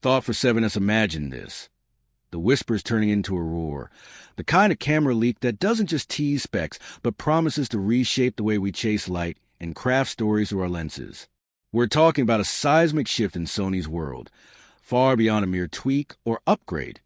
Thought for 7S imagined this. The whispers turning into a roar. The kind of camera leak that doesn't just tease specs, but promises to reshape the way we chase light and craft stories through our lenses. We're talking about a seismic shift in Sony's world, far beyond a mere tweak or upgrade.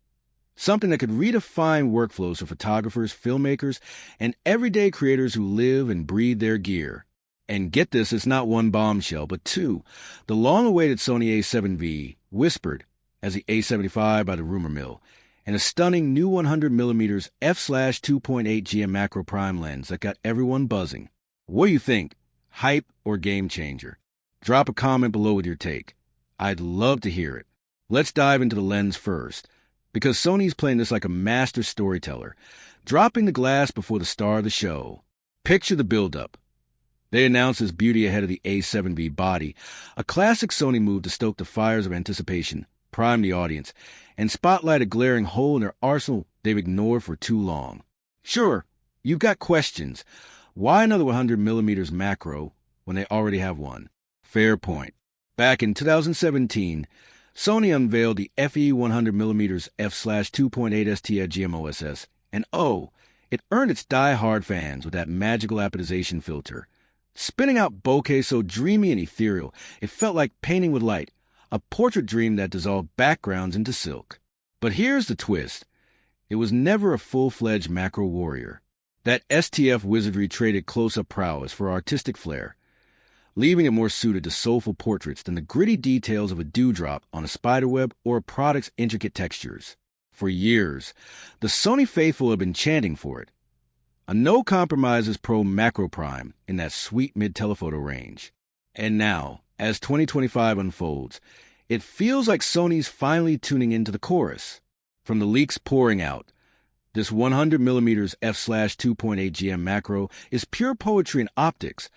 Something that could redefine workflows for photographers, filmmakers, and everyday creators who live and breathe their gear. And get this, it's not one bombshell, but two. The long-awaited Sony A7V, whispered as the A7V by the rumor mill, and a stunning new 100mm f/2.8 GM macro prime lens that got everyone buzzing. What do you think? Hype or game changer? Drop a comment below with your take. I'd love to hear it. Let's dive into the lens first, because Sony's playing this like a master storyteller, dropping the glass before the star of the show. Picture the build-up. They announced this beauty ahead of the A7V body, a classic Sony move to stoke the fires of anticipation, prime the audience, and spotlight a glaring hole in their arsenal they've ignored for too long. Sure, you've got questions. Why another 100mm macro when they already have one? Fair point. Back in 2017, Sony unveiled the FE 100mm f/2.8 ST at CMOS, and oh, it earned its die-hard fans with that magical apodization filter, spinning out bokeh so dreamy and ethereal it felt like painting with light, a portrait dream that dissolved backgrounds into silk. But here's the twist. It was never a full-fledged macro warrior. That STF wizardry traded close-up prowess for artistic flair, leaving it more suited to soulful portraits than the gritty details of a dewdrop on a spiderweb or a product's intricate textures. For years, the Sony faithful have been chanting for it. A no-compromises pro macro prime in that sweet mid-telephoto range. And now, as 2025 unfolds, it feels like Sony's finally tuning into the chorus. From the leaks pouring out, this 100mm f/2.8 GM macro is pure poetry in optics,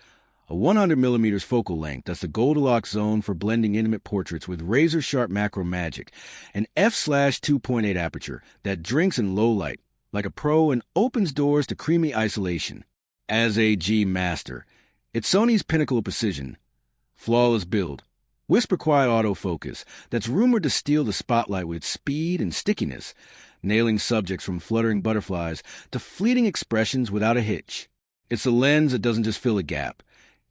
a 100mm focal length that's the Goldilocks zone for blending intimate portraits with razor-sharp macro magic, an f/2.8 aperture that drinks in low light like a pro and opens doors to creamy isolation. As a G master, it's Sony's pinnacle of precision. Flawless build, whisper quiet autofocus that's rumored to steal the spotlight with speed and stickiness, nailing subjects from fluttering butterflies to fleeting expressions without a hitch. It's a lens that doesn't just fill a gap.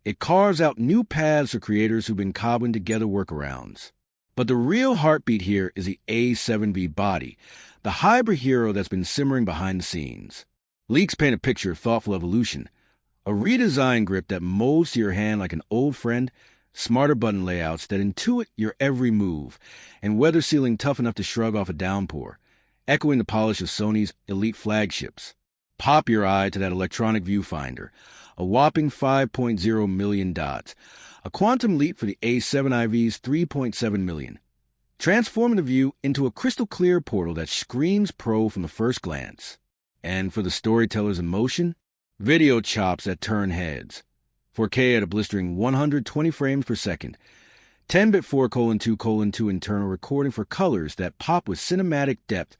It carves out new paths for creators who've been cobbling together workarounds. But the real heartbeat here is the A7V body, the hybrid hero that's been simmering behind the scenes. Leaks paint a picture of thoughtful evolution, a redesigned grip that molds to your hand like an old friend, smarter button layouts that intuit your every move, and weather sealing tough enough to shrug off a downpour, echoing the polish of Sony's elite flagships. Pop your eye to that electronic viewfinder, a whopping 5.0 million dots, a quantum leap for the A7IV's 3.7 million, transforming the view into a crystal-clear portal that screams pro from the first glance. And for the storyteller's emotion, video chops that turn heads, 4K at a blistering 120 frames per second, 10-bit 4:2:2 internal recording for colors that pop with cinematic depth,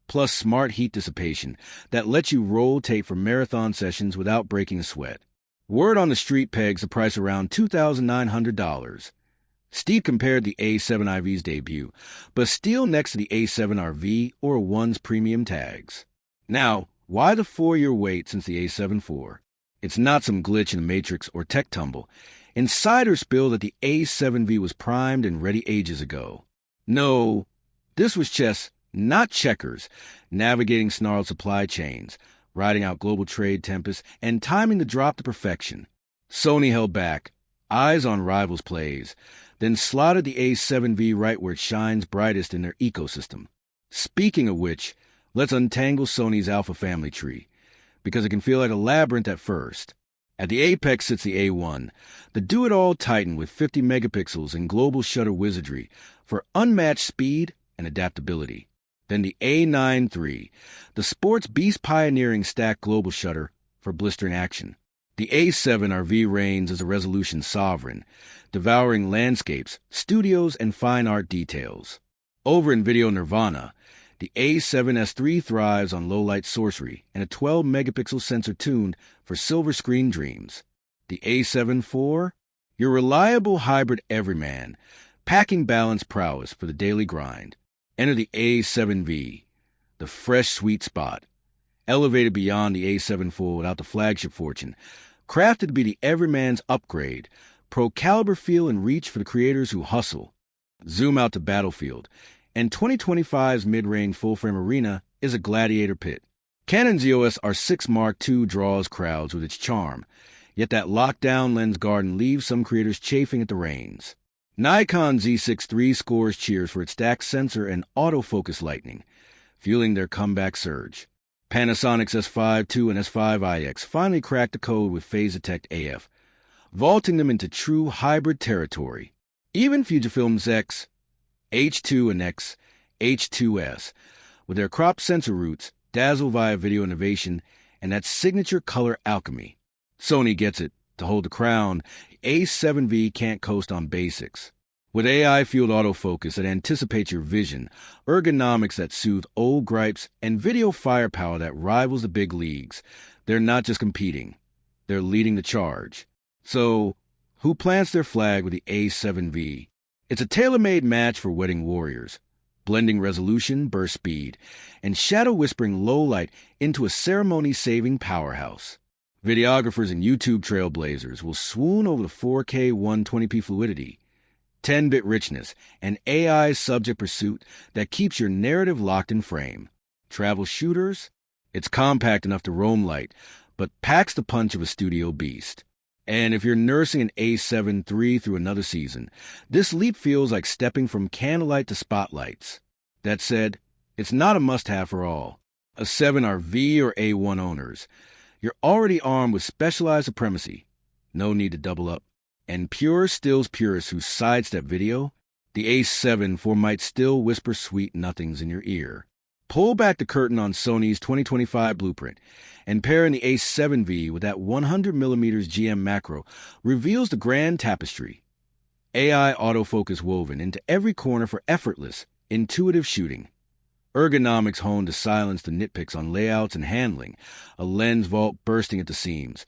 plus smart heat dissipation that lets you roll tape for marathon sessions without breaking a sweat. Word on the street pegs the price around $2,900. Steve compared the A7IV's debut, but still next to the A7RV or One's premium tags. Now, why the 4-year wait since the A7IV? It's not some glitch in the matrix or tech tumble. Insiders spill that the A7V was primed and ready ages ago. No, this was chess, not checkers, navigating snarled supply chains, riding out global trade tempests, and timing the drop to perfection. Sony held back, eyes on Rivals plays, then slotted the A7V right where it shines brightest in their ecosystem. Speaking of which, let's untangle Sony's alpha family tree, because it can feel like a labyrinth at first. At the apex sits the A1, the do-it-all titan with 50 megapixels and global shutter wizardry for unmatched speed and adaptability. Then the A9 III, the sports beast pioneering stacked global shutter for blistering action. The A7RV reigns as a resolution sovereign, devouring landscapes, studios, and fine art details. Over in video nirvana, the A7S III thrives on low-light sorcery and a 12-megapixel sensor tuned for silver screen dreams. The A7IV, your reliable hybrid everyman, packing balanced prowess for the daily grind. Enter the A7V, the fresh sweet spot, elevated beyond the A7IV without the flagship fortune, crafted to be the everyman's upgrade, pro caliber feel and reach for the creators who hustle. Zoom out to Battlefield, and 2025's mid-range full-frame arena is a gladiator pit. Canon's EOS R6 Mark II draws crowds with its charm, yet that lockdown lens garden leaves some creators chafing at the reins. Nikon Z6 III scores cheers for its stacked sensor and autofocus lightning, fueling their comeback surge. Panasonic's S5 II and S5 IX finally cracked the code with Phase Detect AF, vaulting them into true hybrid territory. Even Fujifilm's X, H2 and X, H2S, with their cropped sensor roots, dazzle via video innovation, and that signature color alchemy. Sony gets it. To hold the crown, A7V can't coast on basics. With AI-fueled autofocus that anticipates your vision, ergonomics that soothe old gripes, and video firepower that rivals the big leagues, they're not just competing. They're leading the charge. So, who plants their flag with the A7V? It's a tailor-made match for wedding warriors, blending resolution, burst speed, and shadow-whispering low-light into a ceremony-saving powerhouse. Videographers and YouTube trailblazers will swoon over the 4K 120p fluidity, 10-bit richness, and AI subject pursuit that keeps your narrative locked in frame. Travel shooters? It's compact enough to roam light, but packs the punch of a studio beast. And if you're nursing an A7 III through another season, this leap feels like stepping from candlelight to spotlights. That said, it's not a must-have for all. A7RV or A1 owners, you're already armed with specialized supremacy. No need to double up. And pure stills purists who sidestep video, the A7IV might still whisper sweet nothings in your ear. Pull back the curtain on Sony's 2025 blueprint, and pairing the A7V with that 100mm GM macro reveals the grand tapestry. AI autofocus woven into every corner for effortless, intuitive shooting. Ergonomics honed to silence the nitpicks on layouts and handling, a lens vault bursting at the seams,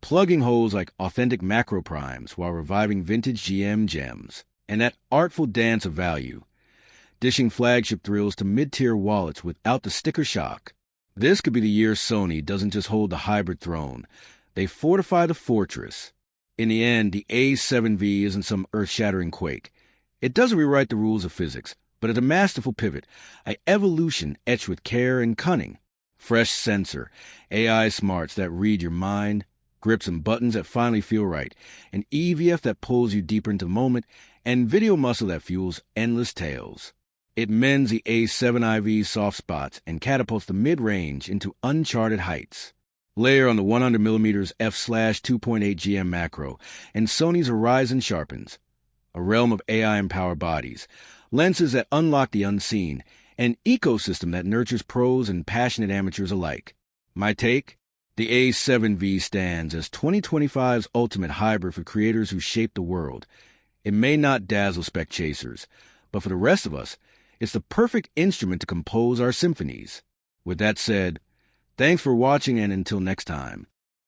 plugging holes like authentic macro primes while reviving vintage GM gems, and that artful dance of value, dishing flagship thrills to mid-tier wallets without the sticker shock. This could be the year Sony doesn't just hold the hybrid throne, they fortify the fortress. In the end, the A7V isn't some earth-shattering quake. It doesn't rewrite the rules of physics, but it's a masterful pivot, an evolution etched with care and cunning. Fresh sensor, AI smarts that read your mind, grips and buttons that finally feel right, an EVF that pulls you deeper into the moment, and video muscle that fuels endless tales. It mends the A7IV soft spots and catapults the mid-range into uncharted heights. Layer on the 100mm f/2.8 GM macro, and Sony's horizon sharpens. A realm of AI-empowered bodies, lenses that unlock the unseen, an ecosystem that nurtures pros and passionate amateurs alike. My take? The A7V stands as 2025's ultimate hybrid for creators who shape the world. It may not dazzle spec chasers, but for the rest of us, it's the perfect instrument to compose our symphonies. With that said, thanks for watching, and until next time,